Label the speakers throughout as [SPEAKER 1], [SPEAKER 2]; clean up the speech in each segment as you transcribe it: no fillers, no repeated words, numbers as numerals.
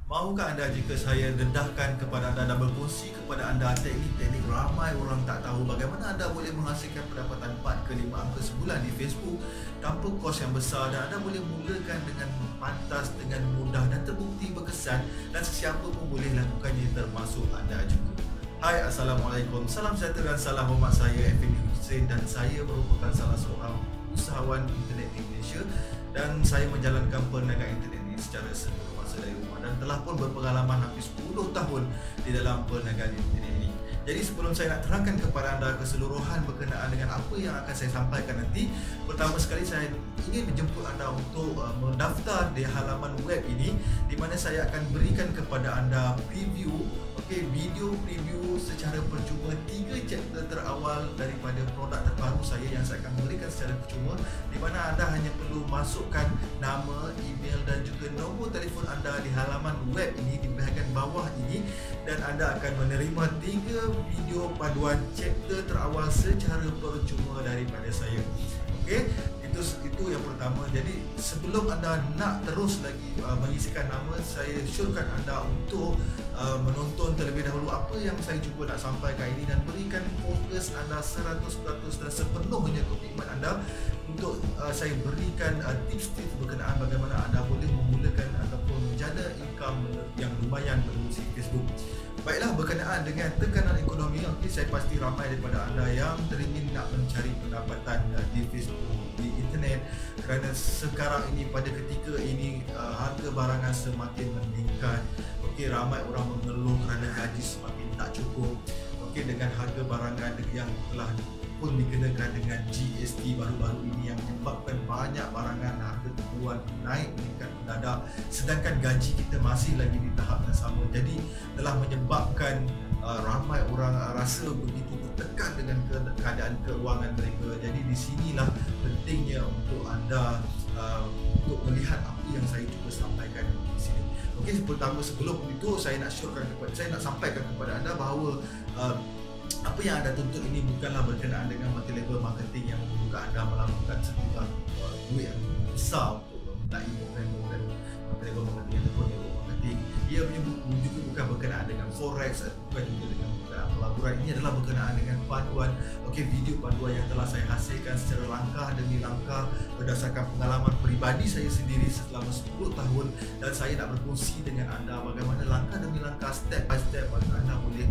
[SPEAKER 1] Mahukah anda jika saya dedahkan kepada anda dan berkongsi kepada anda teknik-teknik ramai orang tak tahu bagaimana anda boleh menghasilkan pendapatan 4 ke 5 angka sebulan di Facebook tanpa kos yang besar, dan anda boleh mulakan dengan pantas, dengan mudah dan terbukti berkesan, dan sesiapa pun boleh lakukannya termasuk anda juga. Hai, Assalamualaikum, salam sejahtera dan salam hormat. Saya Effendi Hussein dan saya merupakan salah seorang usahawan internet di Malaysia, dan saya menjalankan perniagaan internet ini secara sepenuh masa dari rumah dan telah pun berpengalaman hampir 10 tahun di dalam perniagaan internet ini. Jadi sebelum saya nak terangkan kepada anda keseluruhan berkenaan dengan apa yang akan saya sampaikan nanti, pertama sekali saya ingin menjemput anda untuk mendaftar di halaman web ini, di mana saya akan berikan kepada anda preview, video preview secara percuma 3 chapter terawal daripada produk terbaru saya yang saya akan berikan secara percuma, di mana anda hanya perlu masukkan nama, email dan juga nombor telefon anda di halaman web ini di bahagian bawah ini, dan anda akan menerima 3 video panduan chapter terawal secara percuma daripada saya. Okey, itu yang pertama. Jadi sebelum anda nak terus lagi mengisikan nama, saya syorkan anda untuk menonton terlebih dahulu apa yang saya cuba nak sampaikan ini dan berikan fokus anda 100% dan sepenuhnya komitmen anda untuk saya berikan tips-tips berkenaan bagaimana anda boleh memulakan ataupun menjana income yang lumayan melalui Facebook. Baiklah, berkenaan dengan tekanan ekonomi, saya pasti ramai daripada anda yang teringin nak mencari pendapatan di Facebook, di internet, kerana sekarang ini, pada ketika ini, harga barangan semakin meningkat. Ramai orang mengeluh kerana gaji semakin tak cukup. Dengan harga barangan yang telah pun dikenakan dengan GST baru-baru ini yang menyebabkan banyak barangan harga keperluan naik meningkat mendadak, sedangkan gaji kita masih lagi di tahap yang sama. Jadi telah menyebabkan ramai orang rasa begitu tertekan dengan keadaan keuangan mereka. Jadi di sinilah pentingnya untuk anda untuk melihat apa yang saya cuba sampaikan di sini. Pertama, sebelum itu saya nak sampaikan kepada anda bahawa apa yang anda tuntut ini bukanlah berkenaan dengan multi-level marketing yang membuka anda melakukan sejuta duit yang besar untuk memulai program-program multi-level marketing ataupun network marketing. Ia juga bukan berkenaan dengan forex, bukan juga dengan pelaburan. Ini adalah berkenaan dengan panduan, video panduan yang telah saya hasilkan secara langkah demi langkah berdasarkan pengalaman peribadi saya sendiri selama 10 tahun, dan saya nak berkongsi dengan anda bagaimana langkah demi langkah, step by step, bagaimana anda boleh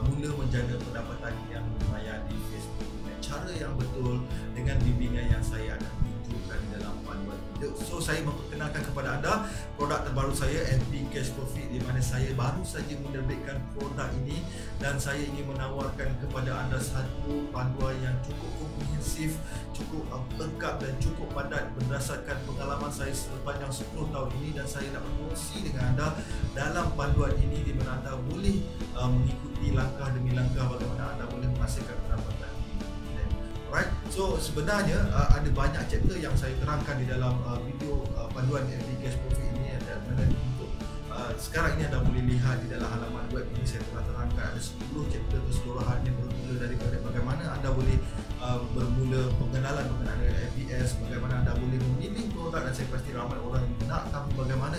[SPEAKER 1] mula menjana pendapatan yang lumayan di Facebook dengan cara yang betul, dengan bimbingan yang saya akan tunjukkan di dalam panduan video. So, saya memperkenalkan kepada anda produk terbaru saya, FB Cash Profit, di mana saya baru saja menerbitkan produk ini, dan saya ingin menawarkan kepada anda satu panduan yang cukup komprehensif, cukup lengkap dan cukup padat berdasarkan pengalaman saya sepanjang 10 tahun ini, dan saya nak berkongsi dengan anda dalam panduan ini di mana anda boleh mengikuti langkah demi langkah bagaimana anda boleh menghasilkan pendapatan. Alright, so sebenarnya ada banyak chapter yang saya terangkan di dalam video panduan FB Cash Profit ini, dan untuk sekarang ini anda boleh lihat di dalam halaman web ini saya telah terangkan ada 10 chapter keseluruhan yang bermula daripada bagaimana anda boleh bermula pengenalan mengenai FBS, bagaimana anda boleh memilih produk, dan saya pasti ramai orang nak tahu bagaimana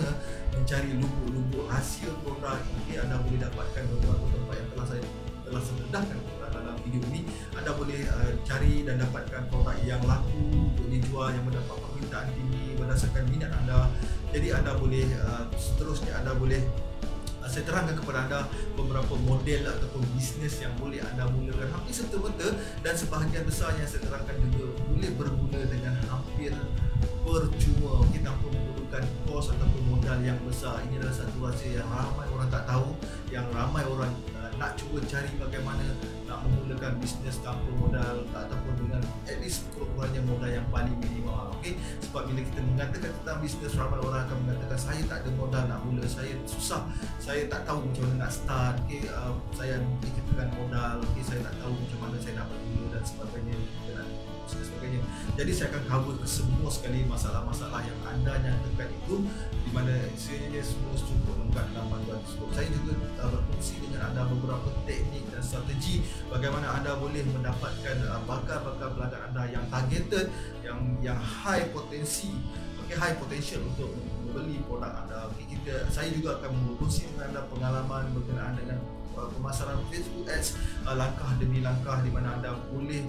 [SPEAKER 1] mencari lubuk-lubuk hasil produk ini. Anda boleh dapatkan beberapa tempat yang telah saya sededahkan dalam video ini. Anda boleh cari dan dapatkan produk yang laku untuk dijual, yang mendapat permintaan tinggi berdasarkan minat anda. Jadi anda boleh seterusnya anda boleh saya terangkan kepada anda beberapa model ataupun bisnes yang boleh anda mulakan hampir serta-merta, dan sebahagian besar yang saya terangkan juga boleh bermula dengan hampir percuma, tanpa memerlukan kos ataupun modal yang besar. Ini adalah satu rahsia yang ramai orang tak tahu, yang ramai orang nak cuba cari bagaimana nak memulakan bisnes tanpa modal ataupun dengan at least kurang-kurangnya modal yang paling minimal. Sebab bila kita mengatakan tentang bisnes, ramai orang akan mengatakan saya tak ada modal nak mula, saya susah, saya tak tahu macam mana nak start, saya fikirkan modal, saya tak tahu macam mana saya nak bermula dan sebagainya dan sebagainya. Jadi saya akan cover semua sekali masalah-masalah yang anda nyatakan itu, di mana sebenarnya semua cukup lengkap dalam panduan tersebut. Saya juga berkongsi dengan anda beberapa teknik dan strategi bagaimana anda boleh mendapatkan bakal pelanggan anda yang targeted, yang high potensi, high potential untuk beli produk anda. Okay, saya juga akan berkongsi dengan anda pengalaman berkenaan dengan pemasaran Facebook Ads, langkah demi langkah di mana anda boleh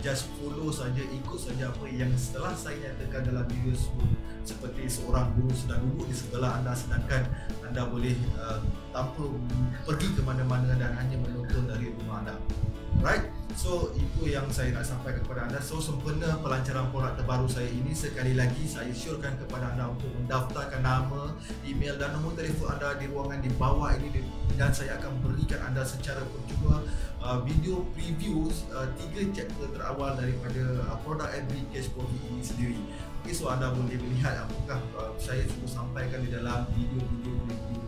[SPEAKER 1] just follow saja, ikut saja apa yang setelah saya nyatakan dalam video tersebut, seperti seorang guru sedang duduk di sebelah anda, sedangkan anda boleh tanpa pergi ke mana-mana dan hanya menonton dari rumah anda. Right? So itu yang saya nak sampaikan kepada anda. So sempena pelancaran produk terbaru saya ini, sekali lagi saya syorkan kepada anda untuk mendaftarkan nama, email dan nombor telefon anda di ruangan di bawah ini, dan saya akan berikan anda secara percuma video preview 3 chapter terawal daripada produk FB Cash Profit ini sendiri. Okay, so anda boleh melihat apakah saya cuba sampaikan di dalam video-video preview.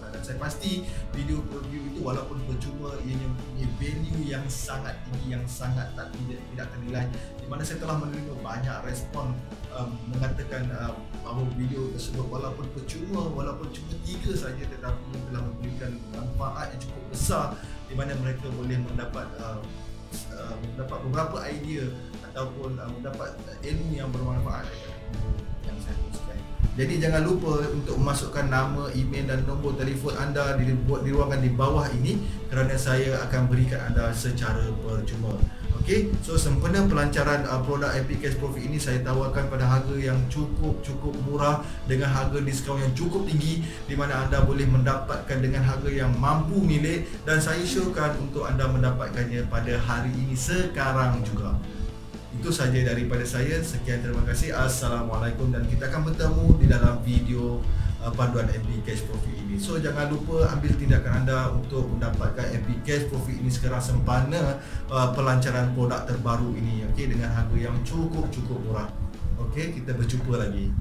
[SPEAKER 1] Dan saya pasti video preview itu walaupun percuma, ianya mempunyai value yang sangat tinggi, yang sangat tidak ternilai, di mana saya telah menerima banyak respon mengatakan bahawa video tersebut walaupun percuma, walaupun cuma 3 saja, tetapi telah memberikan manfaat yang cukup besar, di mana mereka boleh mendapat beberapa idea ataupun mendapat ilmu yang bermanfaat yang saya kongsikan. Jadi jangan lupa untuk memasukkan nama, email dan nombor telefon anda di ruangan di bawah ini, kerana saya akan berikan anda secara percuma. Okey, so sempena pelancaran produk FB Cash Profit ini, saya tawarkan pada harga yang cukup murah dengan harga diskaun yang cukup tinggi, di mana anda boleh mendapatkan dengan harga yang mampu milik, dan saya syorkan untuk anda mendapatkannya pada hari ini sekarang juga. Itu saja daripada saya. Sekian, terima kasih. Assalamualaikum, dan kita akan bertemu di dalam video panduan FB Cash Profit ini. So jangan lupa ambil tindakan anda untuk mendapatkan FB Cash Profit ini sekarang sempena pelancaran produk terbaru ini, okey, dengan harga yang cukup murah. Okey, kita berjumpa lagi.